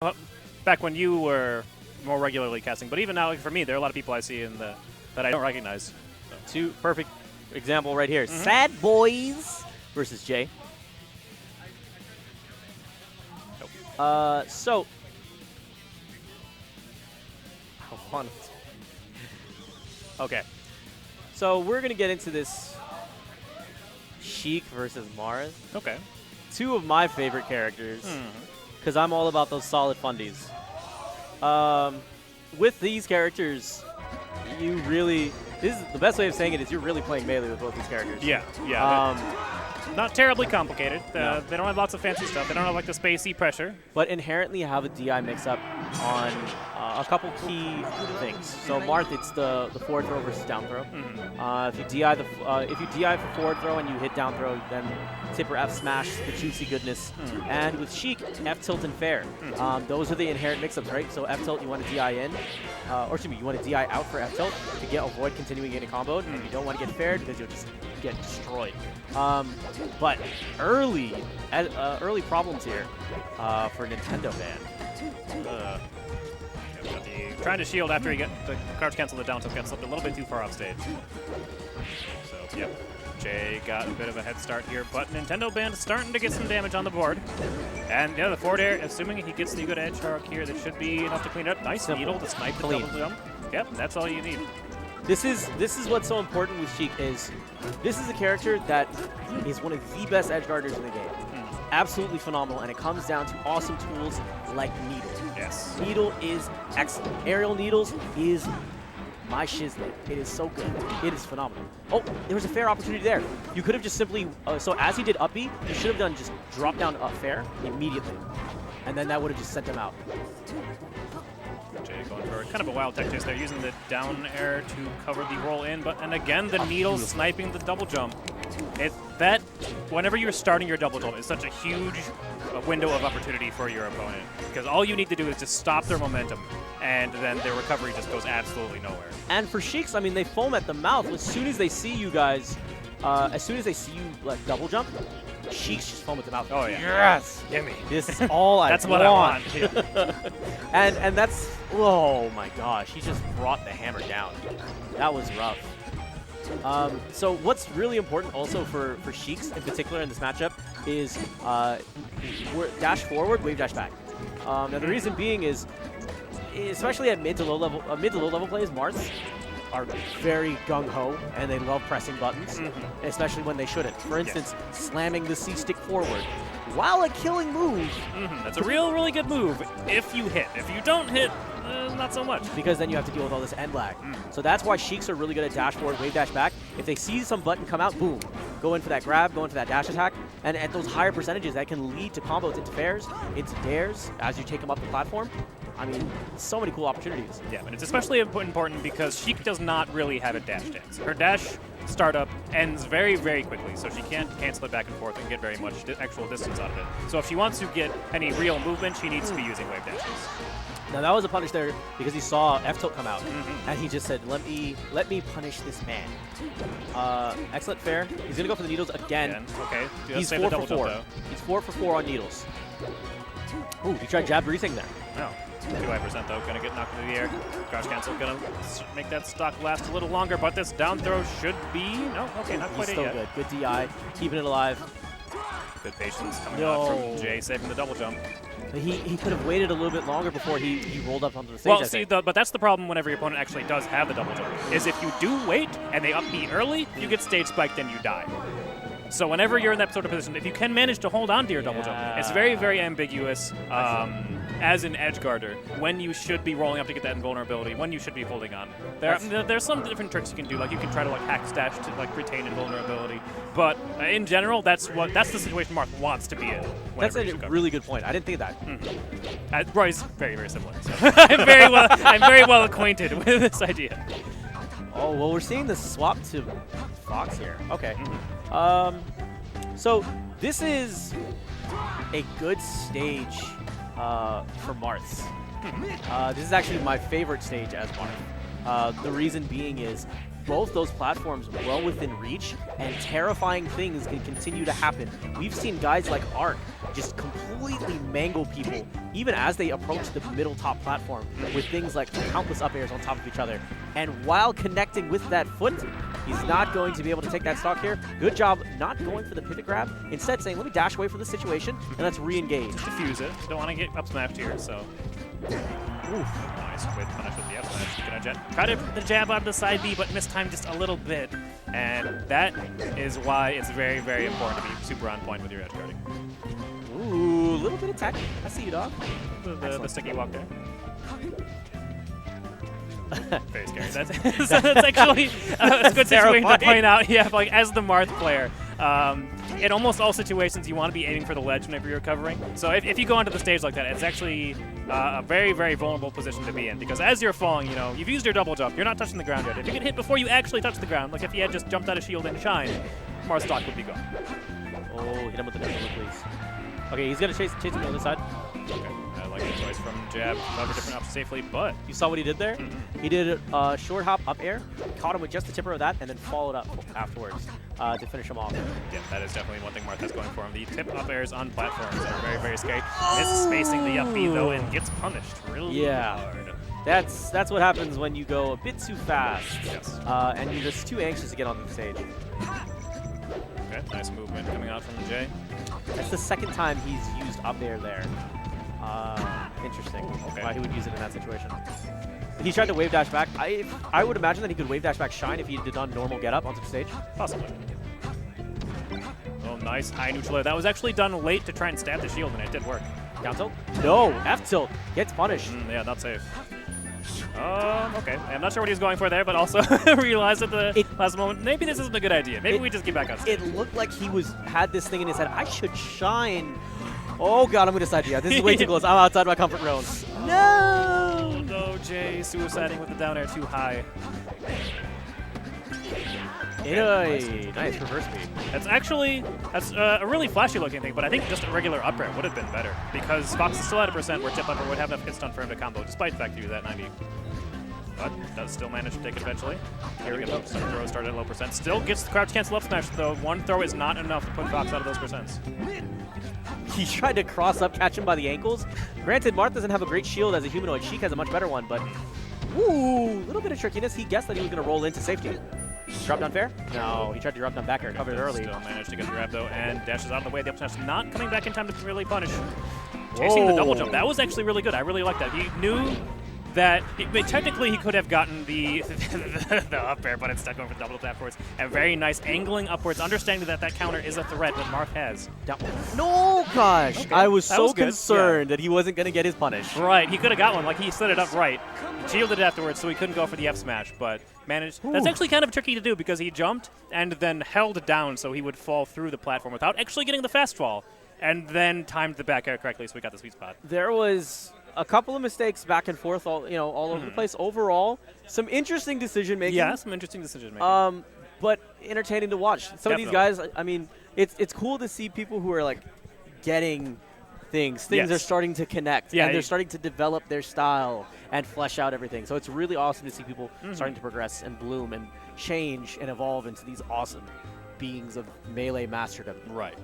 back when you were more regularly casting, but even now, like, for me, there are a lot of people I see in the that I don't recognize. So. Two perfect example right here. Sad Boys versus Jay. Nope. So okay. So we're gonna get into this Sheik versus Marth. Okay. Two of my favorite characters, because I'm all about those solid fundies. With these characters, you really, this is the best way of saying it is you're really playing melee with both these characters. Yeah, yeah. Not terribly complicated. No. They don't have lots of fancy stuff. They don't have like the spacey pressure. But inherently have a DI mix-up on a couple key things. So Marth, it's the forward throw versus down throw. If you DI for forward throw and you hit down throw, then tip or F smash, the juicy goodness. And with Sheik, F tilt and fair. Those are the inherent mix-ups, right? So F tilt, you want to DI in, or excuse me, you want to DI out for F tilt to avoid continuing getting comboed, and you don't want to get faired because you'll just get destroyed. But early problems here for NinendoBanned. Trying to shield after he got the crouch cancel the down tilt, got slipped a little bit too far off stage. So, yep. Jay got a bit of a head start here, but NinendoBanned starting to get some damage on the board. And yeah, the forward air, assuming he gets the good edge arc here, that should be enough to clean it up. Nice needle to snipe the double jump. Yep, that's all you need. This is what's so important with Sheik is this is a character that is one of the best edge guarders in the game. Absolutely phenomenal, and it comes down to awesome tools like Needle. Yes. Needle is excellent. Aerial Needles is my shiznit. It is so good. It is phenomenal. Oh, there was a fair opportunity there. You could have just simply, so as he did up B, you should have done just drop down up fair immediately. And then that would have just sent him out. Jay going for kind of a wild tech chase there, using the down air to cover the roll in, and again the needle sniping the double jump. Whenever you're starting your double jump, it's such a huge window of opportunity for your opponent, because all you need to do is just stop their momentum, and then their recovery just goes absolutely nowhere. And for Sheiks, I mean, they foam at the mouth as soon as they see you guys. As soon as they see you like double jump, Sheiks just foam at the mouth. Oh yeah. Yes, gimme. This is all I that's want. What I want. Yeah. and that's, oh my gosh, he just brought the hammer down. That was rough. So what's really important also for Sheiks in particular in this matchup is dash forward, wave dash back. Now the reason being is, especially at mid to low level plays, Marths are very gung-ho and they love pressing buttons, especially when they shouldn't. For instance, slamming the C stick forward while a killing move. That's a really good move if you hit. If you don't hit, not so much. Because then you have to deal with all this end lag. So that's why Sheiks are really good at dash forward, wave dash back. If they see some button come out, boom, go in for that grab, go in for that dash attack. And at those higher percentages, that can lead to combos into fairs, into dares, as you take them up the platform. I mean, so many cool opportunities. Yeah, and it's especially important because Sheik does not really have a dash dance. Her dash startup ends very quickly, so she can't cancel it back and forth and get very much actual distance out of it. So if she wants to get any real movement, she needs to be using wave dashes. Now that was a punish there because he saw F tilt come out, and he just said, "Let me punish this man." Excellent fair. He's gonna go for the needles again. Okay. He's 4 for 4. He's 4 for 4 on needles. Ooh, he tried jab breathing there. No. 2% though, gonna get knocked into the air. Crouch cancel, gonna make that stock last a little longer, but this down throw should be, no, okay, not quite He's it still yet. Good DI, keeping it alive. Good patience coming out from Jay, saving the double jump. He could have waited a little bit longer before he rolled up onto the stage. Well, see, but that's the problem whenever your opponent actually does have the double jump, is if you do wait and they up B early, you get stage spiked and you die. So whenever you're in that sort of position, if you can manage to hold on to your double jump, it's very ambiguous as an edge guarder when you should be rolling up to get that invulnerability, when you should be holding on. There's some different tricks you can do, like you can try to like hack stash to like retain invulnerability, but in general, that's the situation Marth wants to be in. That's a really good point. I didn't think of that. Roy's very similar. So I'm very well acquainted with this idea. Oh well, we're seeing the swap to Fox here. Okay. So this is a good stage for Marth. This is actually my favorite stage as Marth. The reason being is both those platforms well within reach, and terrifying things can continue to happen. We've seen guys like Arc just completely mangle people, even as they approach the middle top platform, with things like countless up airs on top of each other. And while connecting with that foot, he's not going to be able to take that stock here. Good job not going for the pivot grab, instead saying, let me dash away from the situation, and let's re-engage. Diffuse it. Don't want to get up smashed here, so. Oof. Nice. Way to punish with the up smash. Gonna jet. Tried to the jab out of the side B, but missed time just a little bit. And that is why it's very, very important to be super on point with your edge guarding. Ooh, a little bit of tech. I see you, dog. The sticky walk there. Very scary. That's actually a good situation to point out. Yeah, like as the Marth player, in almost all situations you want to be aiming for the ledge whenever you're covering. So if you go onto the stage like that, it's actually a very, very vulnerable position to be in, because as you're falling, you know, you've used your double jump, you're not touching the ground yet. If you get hit before you actually touch the ground, like if you had just jumped out of shield and shine, Marth's stock would be gone. Oh, hit him with the double, please. Okay, he's gonna chase him on the other side. Okay, I like the choice from jab, cover different options safely, but you saw what he did there? He did a short hop up air, caught him with just the tipper of that, and then followed up afterwards to finish him off. Yeah, that is definitely one thing Marth has going for him. The tip up airs on platforms are very, very scary. Misses spacing the up B though, and gets punished really hard. That's what happens when you go a bit too fast. Yes. And you're just too anxious to get on the stage. Okay, nice movement coming out from Jay. That's the second time he's used up air there. Interesting. Okay. Why he would use it in that situation. He tried to wave dash back. I would imagine that he could wave dash back shine if he did on normal get up onto the stage. Possibly. Oh, nice high neutral air. That was actually done late to try and stab the shield, and it did work. Down tilt? No, F tilt gets punished. Yeah, not safe. Okay. I'm not sure what he was going for there, but also realized at the last moment, maybe this isn't a good idea. Maybe we just get back on stage. It looked like he had this thing in his head. I should shine. Oh god, I'm gonna side yeah. This is way too close. I'm outside my comfort zone. No! No, Jay suiciding with the down air too high. Okay, nice reverse beat. That's a really flashy looking thing, but I think just a regular up air would have been better, because Fox is still at a % where tip upper would have enough hit stun for him to combo, despite the fact that he was at 90. But does still manage to take it eventually. Here we go. Some throw started at low %. Still gets the crouch cancel up smash, though. One throw is not enough to put Fox out of those %. He tried to cross up, catch him by the ankles. Granted, Marth doesn't have a great shield as a humanoid. Sheik has a much better one, but ooh, a little bit of trickiness. He guessed that he was going to roll into safety. Drop down fair? No, he tried to drop down back air, covered early. Still managed to get the grab though, and dashes out of the way. The up smash not coming back in time to really punish. Chasing the double jump, that was actually really good. I really like that. He knew that technically he could have gotten the up air, but it's stuck over the double tap afterwards. And very nice angling upwards, understanding that that counter is a threat that Marth has. No, gosh. Okay. I was so good. concerned that he wasn't going to get his punish. Right, he could have got one. Like, he set it up right. Shielded it afterwards, so he couldn't go for the F smash, but managed. Ooh. That's actually kind of tricky to do, because he jumped and then held down so he would fall through the platform without actually getting the fast fall, and then timed the back air correctly, so we got the sweet spot. There was a couple of mistakes back and forth, all over the place. Overall, some interesting decision making. Yeah, some interesting decision making. But entertaining to watch. Some of these guys, I mean, it's cool to see people who are like getting things. Things are starting to connect, and they're starting to develop their style and flesh out everything. So it's really awesome to see people starting to progress and bloom and change and evolve into these awesome beings of melee masterdom. Right.